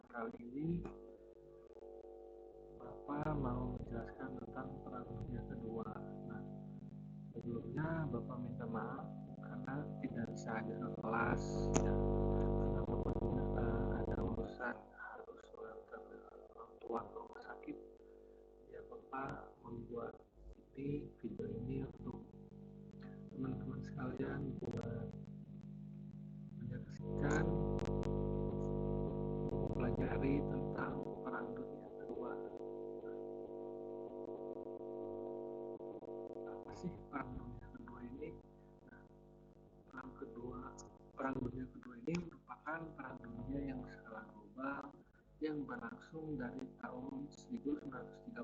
kali ini Bapak mau menjelaskan tentang Perang Dunia Kedua. Nah, sebelumnya Bapak minta maaf karena tidak bisa hadir ke kelas, ya, karena Bapak juga ada urusan harus mengantar orang tua ke rumah sakit. Ya, Bapak membuat video ini untuk teman-teman sekalian buat menyaksikan, mempelajari tentang Perang Dunia Kedua. Apa sih Perang Dunia Kedua ini? Nah, Perang Dunia Kedua ini merupakan perang dunia yang skala global yang berlangsung dari tahun 1939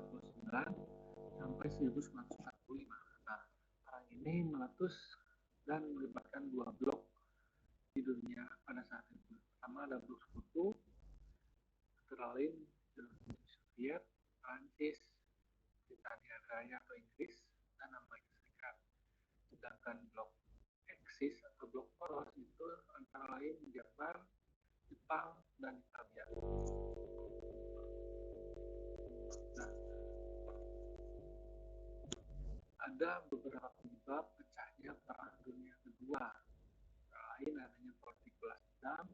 sampai 1945. Nah, perang ini meletus dan melibatkan dua blok di dunia pada saat itu. Pertama ada blok sekutu, antara lain Uni Soviet, Prancis, Britania Raya atau Inggris, dan Amerika Serikat. Sedangkan blok Axis atau blok poros itu antara lain Jerman, Jepang, dan Italia. Nah, ada beberapa penyebab pecahnya Perang Dunia Kedua. Antara lain adanya politik balas dendam,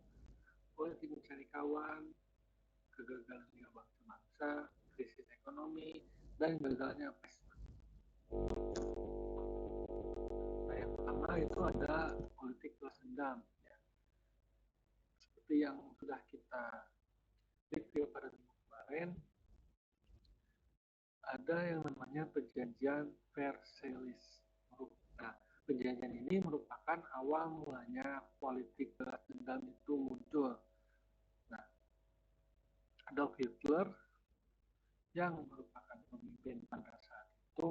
politik mencari kawan, kegagalan Liga Bangsa-Bangsa, krisis ekonomi, dan gagalnya pesta. Nah, yang pertama itu ada politik balas dendam. Ya. Seperti yang sudah kita review pada minggu kemarin, ada yang namanya perjanjian Versailles. Nah, perjanjian ini merupakan awal mulanya politik balas dendam itu muncul. Nah, Adolf Hitler yang merupakan pemimpin pada saat itu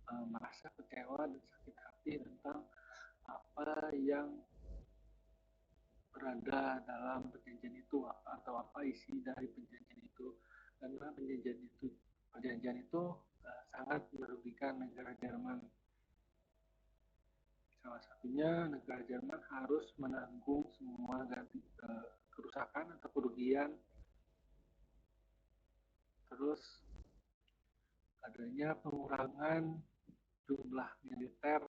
merasa kecewa dan sakit hati tentang apa yang berada dalam perjanjian itu atau apa isi dari perjanjian itu, karena perjanjian itu sangat merugikan negara Jerman. Salah satunya negara Jerman harus menanggung semua kerusakan atau kerugian, terus adanya pengurangan jumlah militer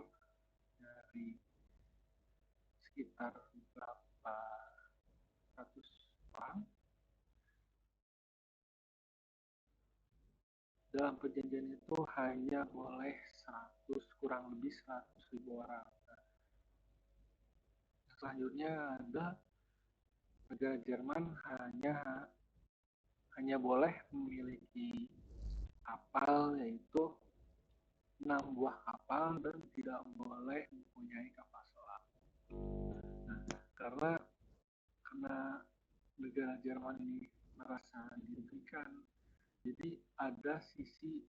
dari sekitar beberapa ratus orang. Dalam perjanjian itu hanya boleh kurang lebih 100.000 orang. Selanjutnya ada negara Jerman hanya boleh memiliki kapal, yaitu 6 buah kapal, dan tidak boleh mempunyai kapal selam. Nah, karena negara Jerman ini merasa dirugikan, jadi ada sisi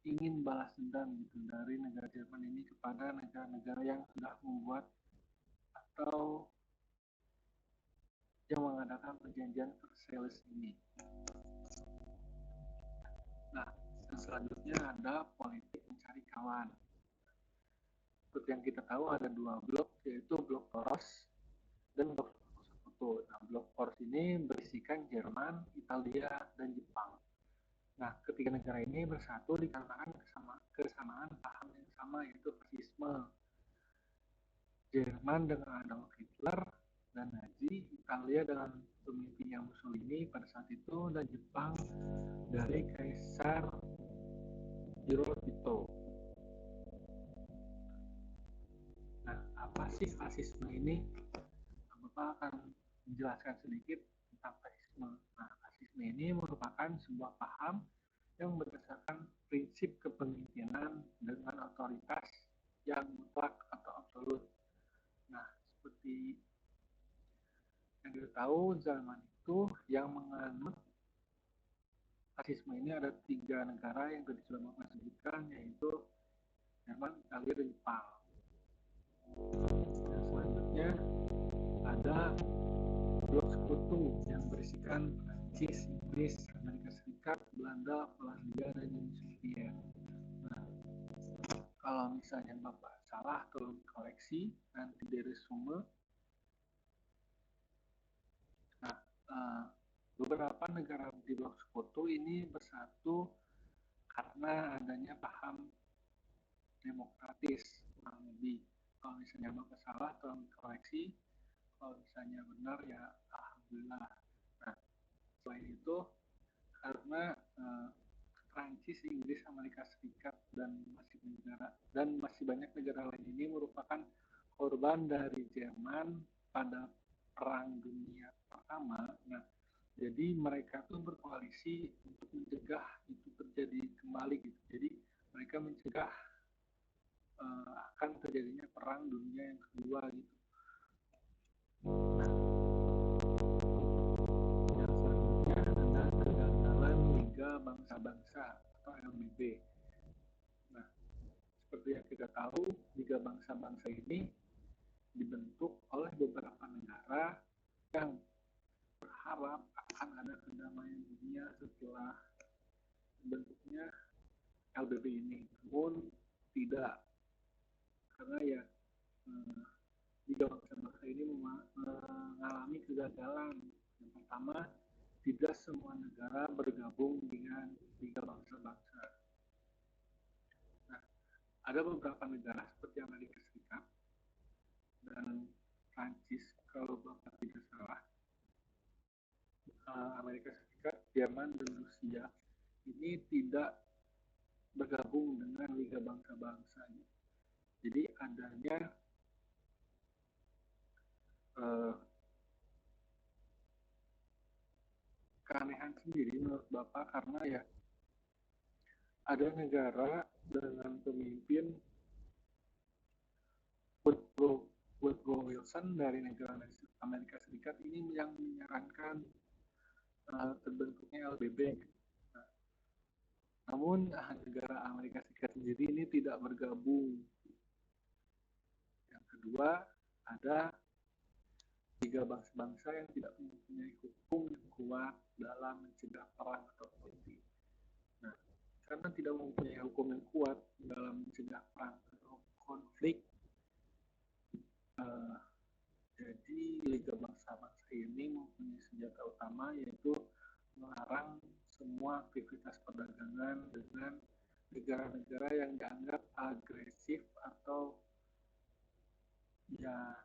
ingin balas dendam gitu dari negara Jerman ini kepada negara-negara yang sudah membuat atau yang mengadakan perjanjian Versailles ini. Nah, yang selanjutnya ada politik mencari kawan. Seperti yang kita tahu ada dua blok, yaitu blok poros dan blok sekutu. Nah, blok poros ini berisikan Jerman, Italia, dan Jepang. Nah, ketiga negara ini bersatu dikarenakan kesamaan paham yang sama, yaitu fasisme. Jerman dengan Adolf Hitler dan Nazi, Italia dengan pemimpinnya Mussolini pada saat itu, dan Jepang dari Kaisar Hirohito. Nah, apa sih fasisme ini? Bapak akan menjelaskan sedikit tentang fasisme. Nah, fasisme ini merupakan sebuah paham yang berdasarkan prinsip kepemimpinan dengan otoritas yang mutlak atau absolut. Nah, seperti yang kita tahu, zaman itu yang menganut fasisme ini ada 3 negara yang tadi sudah Bapak sebutkan, yaitu Jerman, Italia, dan Jepang. Dan selanjutnya ada blok sekutu yang berisikan Prancis, Inggris, Amerika Serikat, Belanda, Polandia, dan Uni Soviet. Nah, kalau misalnya Bapak salah, tolong koreksi nanti di resume. Nah, Beberapa negara di blok sekutu ini bersatu karena adanya paham demokratis, kurang lebih. Kalau misalnya Bapak salah, tolong koreksi. Kalau misalnya benar, ya alhamdulillah. Nah, selain itu, karena Prancis, Inggris, Amerika Serikat dan masih banyak negara lain ini merupakan korban dari Jerman pada Perang Dunia Pertama. Nah, jadi mereka tuh berkoalisi untuk mencegah itu terjadi kembali gitu. Jadi mereka mencegah akan terjadinya Perang Dunia yang kedua gitu. Nah, yang selanjutnya ada kegagalan Liga Bangsa-Bangsa atau LBB. Nah, seperti yang kita tahu, Liga Bangsa-Bangsa ini dibentuk oleh beberapa negara yang berharap akan ada kedamaian dunia setelah bentuknya LBB ini. Namun tidak, karena ya Liga Bangsa-Bangsa ini mengalami kegagalan. Yang pertama, tidak semua negara bergabung dengan Liga Bangsa-Bangsa. Nah, ada beberapa negara seperti Amerika Serikat dan Prancis, kalau Bapak tidak salah, Amerika Serikat, Jerman, dan Rusia ini tidak bergabung dengan Liga Bangsa-Bangsa. Jadi adanya uh, keanehan sendiri menurut Bapak karena ya ada negara dengan pemimpin Woodrow Wilson dari negara Amerika Serikat ini yang menyarankan terbentuknya LBB. Nah, namun negara Amerika Serikat sendiri ini tidak bergabung. Yang kedua, ada Liga Bangsa-Bangsa yang tidak mempunyai hukum yang kuat dalam mencegah perang atau konflik. Nah, karena tidak mempunyai hukum yang kuat dalam mencegah perang atau konflik, jadi Liga Bangsa-Bangsa ini mempunyai senjata utama yaitu melarang semua aktivitas perdagangan dengan negara-negara yang dianggap agresif atau ya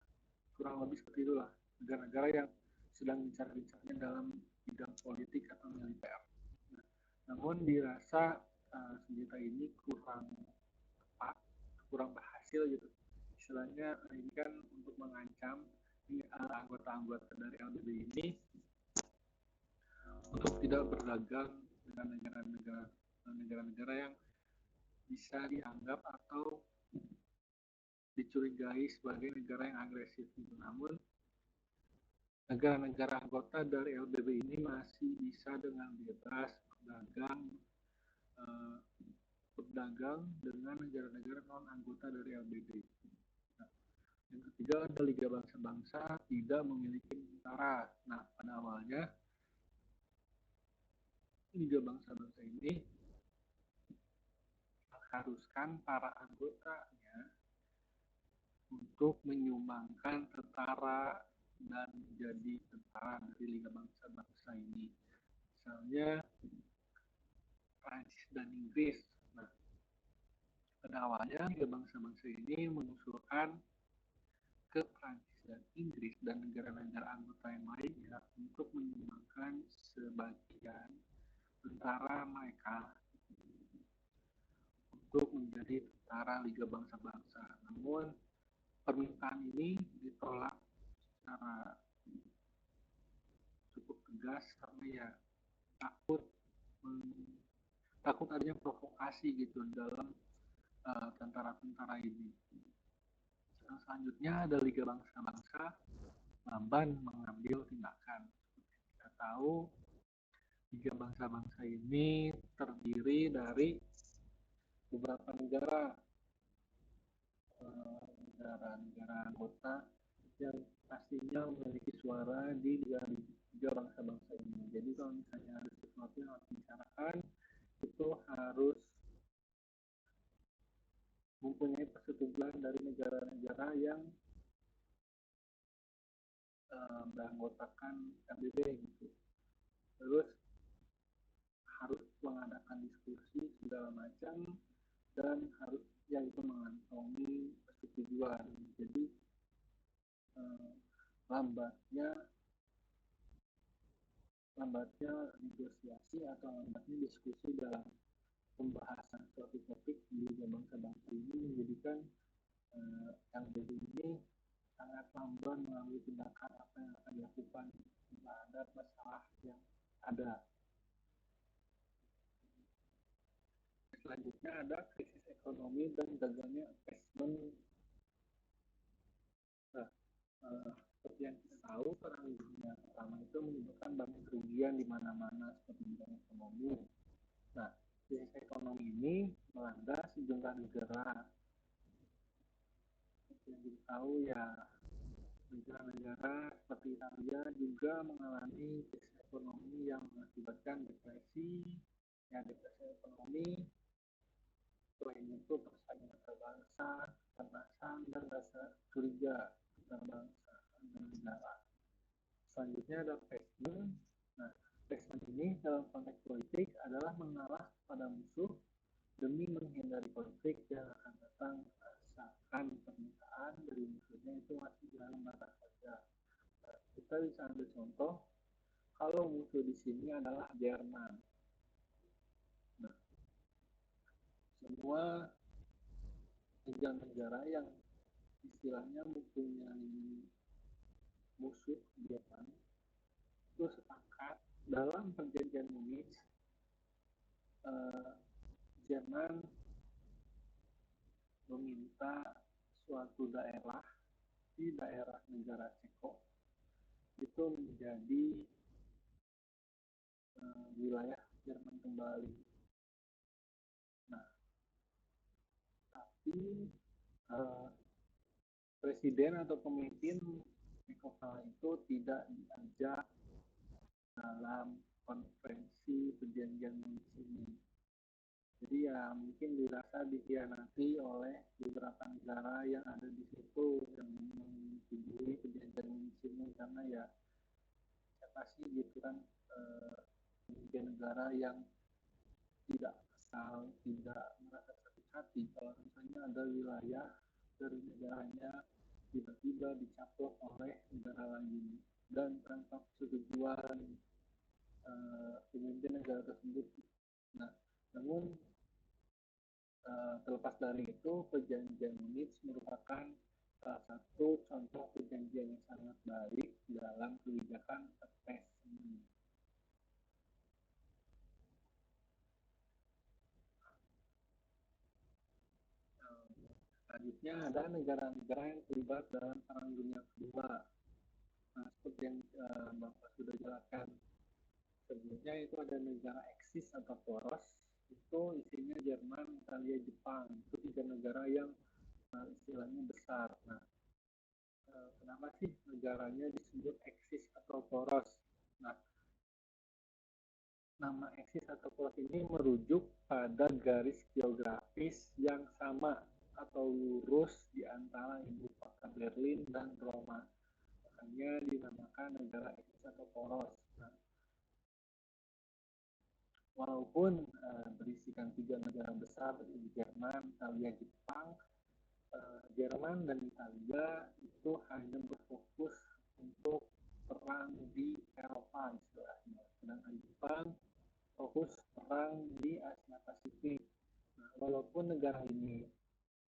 kurang lebih seperti itulah, negara-negara yang sedang gencar-gencarnya dalam bidang politik atau militer. Nah, namun dirasa senjata ini kurang tepat, kurang berhasil gitu. Istilahnya ini kan untuk mengancam anggota-anggota dari LBB ini untuk tidak berdagang dengan negara-negara yang bisa dianggap atau dicurigai sebagai negara yang agresif. Namun negara-negara anggota dari LBB ini masih bisa dengan bebas berdagang dengan negara-negara non anggota dari LBB. Nah, yang ketiga ada Liga Bangsa-Bangsa tidak memiliki tentara. Nah, pada awalnya Liga Bangsa-Bangsa ini mengharuskan para anggotanya untuk menyumbangkan tentara dan menjadi tentara dari Liga Bangsa-Bangsa ini. Misalnya Prancis dan Inggris. Nah, pada awalnya Liga Bangsa-Bangsa ini mengusulkan ke Prancis dan Inggris dan negara-negara anggota yang lainnya untuk menyumbangkan sebagian tentara mereka untuk menjadi tentara Liga Bangsa-Bangsa. Namun permintaan ini ditolak secara cukup tegas karena ya takut takut adanya provokasi gitu dalam tentara-tentara ini. Yang selanjutnya ada Liga Bangsa-Bangsa lamban mengambil tindakan. Kita tahu Liga Bangsa-Bangsa ini terdiri dari beberapa negara anggota yang pastinya memiliki suara di Liga Bangsa-Bangsa ini. Jadi kalau misalnya ada sesuatu yang harus dibicarakan, itu harus mempunyai persetujuan dari negara-negara yang beranggotakan LBB gitu. terus harus mengadakan diskusi segala macam, dan harus yaitu mengantongi persetujuan. Jadi eh, lambatnya lambatnya negosiasi atau lambatnya diskusi dalam pembahasan suatu topik di Liga Bangsa-Bangsa ini menjadikan yang jadi ini sangat lamban melalui tindakan apa yang akan dilakukan terhadap masalah yang ada. Selanjutnya ada krisis ekonomi dan gagalnya investment. Nah, seperti yang kita tahu, perang dunia pertama itu menyebabkan banyak kerugian di mana-mana seperti bidang ekonomi. Nah, krisis ekonomi ini melanda sejumlah negara. Seperti yang kita tahu ya, negara-negara seperti Italia juga mengalami krisis ekonomi yang mengakibatkan depresi, ya depresi ekonomi. Selain itu persaingan antar bangsa, kecemasan, dan rasa curiga antar bangsa dan negara. Selanjutnya ada placement. Nah, placement ini dalam konteks politik adalah mengalah pada musuh demi menghindari konflik yang akan datang asalkan permintaan dari musuhnya itu masih dalam batas wajar. Nah, kita bisa ambil contoh kalau musuh di sini adalah Jerman. Nah, semua negara-negara yang istilahnya mempunyai musuh Jerman itu sepakat dalam perjanjian Munich, Jerman meminta suatu daerah di daerah negara Ceko itu menjadi wilayah Jerman kembali. Nah, tapi presiden atau pemimpin Ceko itu tidak diajak dalam konferensi perjanjian Munich ini. Jadi ya mungkin dirasa dikhianati oleh beberapa negara yang ada di situ yang menyetujui perjanjian Munich ini, karena ya siapa sih gitu kan negara yang tidak asal, tidak merasa sakit hati kalau misalnya ada wilayah dari negaranya tiba-tiba dicaplok oleh negara lain dan tanpa persetujuan pemimpin negara tersebut. Nah, namun terlepas dari itu, perjanjian Munich merupakan salah satu contoh perjanjian yang sangat baik dalam kebijakan attachment. Selanjutnya ada negara-negara yang terlibat dalam Perang Dunia Kedua. Nah, seperti yang Bapak sudah jelaskan sebelumnya, itu ada negara eksis atau poros, itu isinya Jerman, Italia, Jepang. Itu tiga negara yang istilahnya besar. Nah, kenapa sih negaranya disebut eksis atau poros? Nah, nama eksis atau poros ini merujuk pada garis geografis yang sama atau lurus di antara ibu kota Berlin dan Roma. Makanya dinamakan negara eksis atau poros. Nah, walaupun berisikan tiga negara besar seperti Jerman, Italia, Jepang, Jerman dan Italia itu hanya berfokus untuk perang di Eropa istilahnya, sedangkan Jepang fokus perang di Asia Pasifik. Nah, walaupun negara ini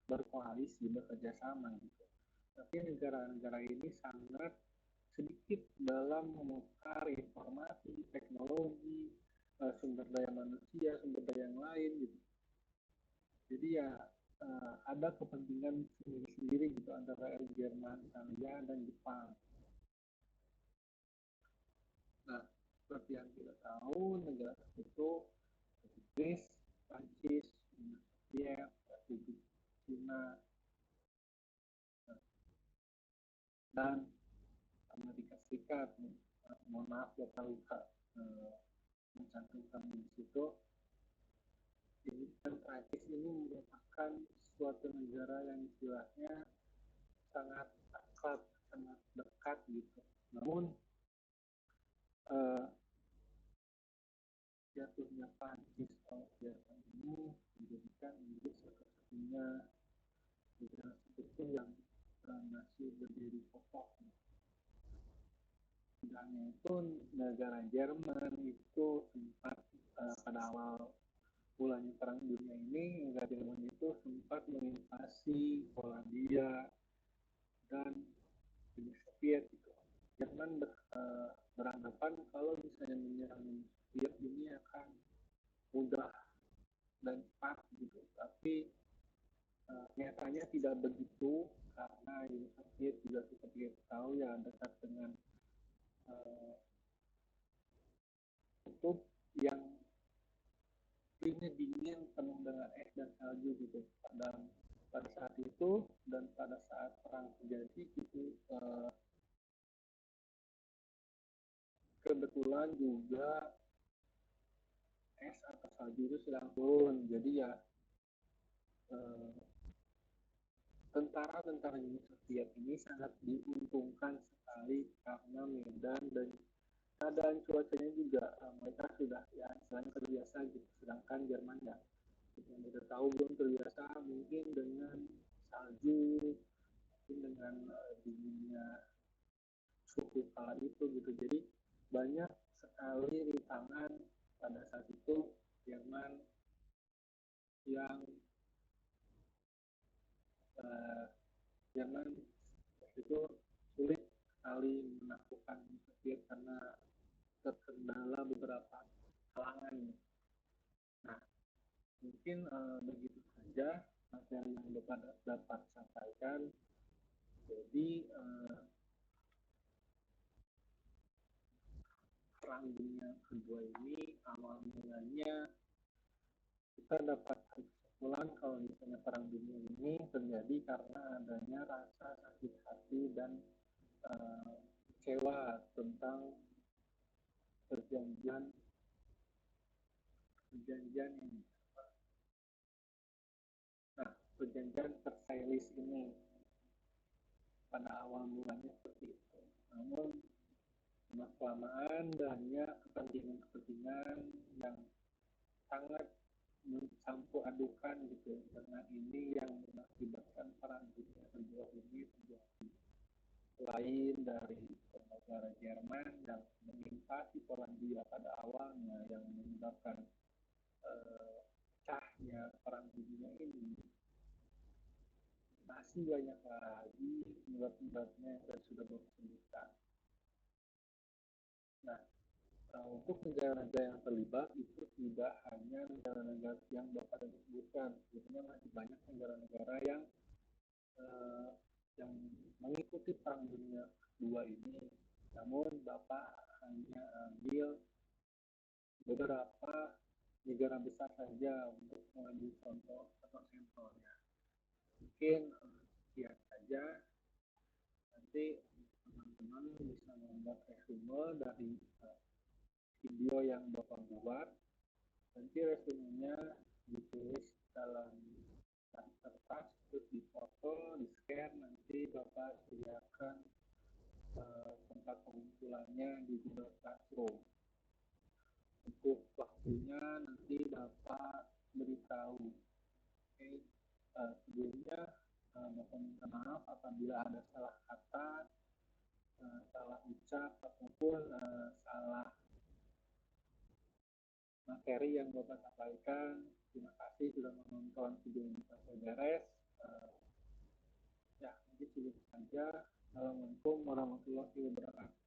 berkoalisi, bekerja sama gitu, tapi negara-negara ini sangat sedikit dalam menukar informasi, teknologi, sumber daya manusia, sumber daya yang lain gitu. Jadi ya ada kepentingan sendiri-sendiri gitu antara Jerman, Italia, dan Jepang. Nah, seperti yang kita tahu, negara itu Inggris, Prancis, Uni Soviet, Republik Cina, dan Amerika Serikat. Mohon maaf ya kalau mencantumkan di situ. Dan Prancis ini merupakan suatu negara yang istilahnya sangat akrab, sangat dekat gitu. Namun jatuhnya Prancis oleh Jerman ini menjadikan Inggris satu-satunya negara sekutu yang masih berdiri kokoh. Tidaknya itu negara Jerman itu sempat pada awal mulanya Perang Dunia ini, negara Jerman itu sempat menginvasi Polandia dan Uni Soviet. Gitu. Jerman beranggapan kalau misalnya menyerang Uni Soviet ini akan mudah dan cepat gitu. Tapi nyatanya tidak begitu karena Uni Soviet juga seperti kita tahu ya dekat dengan kutub yang ini dingin penuh dengan es dan salju gitu. Pada saat itu dan pada saat perang terjadi gitu kebetulan juga es atau salju itu sedang turun. Jadi ya tentara-tentara Uni Soviet ini sangat diuntungkan sekali karena medan dan keadaan cuacanya juga mereka sudah ya istilahnya terbiasa gitu, sedangkan Jerman ya yang kita tahu belum terbiasa mungkin dengan salju, mungkin dengan dinginnya suhu kala itu gitu. Jadi banyak sekali rintangan pada saat itu Jerman yang Jerman itu sulit sekali menaklukkan Soviet karena terkendala beberapa halangan. Nah, mungkin begitu saja materi yang dapat sampaikan. Jadi Perang Dunia Kedua ini awal mulanya kita dapat kesimpulan kalau misalnya Perang Dunia ini terjadi karena adanya rasa sakit hati dan kecewa tentang perjanjian ini. Nah, perjanjian Versailles ini pada awal mulanya seperti itu. Namun kelamaan banyak kepentingan-kepentingan yang sangat mencampur adukan gitu dengan ini yang mengakibatkan Perang Dunia Kedua ini terjadi. Selain dari negara Jerman yang menginvasi Polandia pada awalnya yang menyebabkan pecahnya Perang Dunia ini, masih banyak lagi penyebab-penyebabnya yang sudah disebutkan. Nah, untuk negara-negara yang terlibat itu tidak hanya negara-negara yang Bapak sebutkan, sebenarnya masih banyak negara-negara yang mengikuti Perang Dunia Kedua ini. Namun Bapak hanya ambil beberapa negara besar saja untuk mengambil contoh atau sampelnya. Mungkin sekian saja. Nanti teman-teman bisa membuat resume dari video yang Bapak buat. Nanti resumenya ditulis dalam kertas, terus difoto, di-scan, nanti Bapak sediakan tempat pengumpulannya di Google Classroom. Untuk waktunya nanti Bapak beritahu. Oke. Sebelumnya Bapak minta maaf apabila ada salah kata, salah ucap, ataupun salah materi yang Bapak sampaikan. Terima kasih sudah menonton video ini sampai beres. Ya, mungkin segitu saja. Assalamualaikum warahmatullahi wabarakatuh.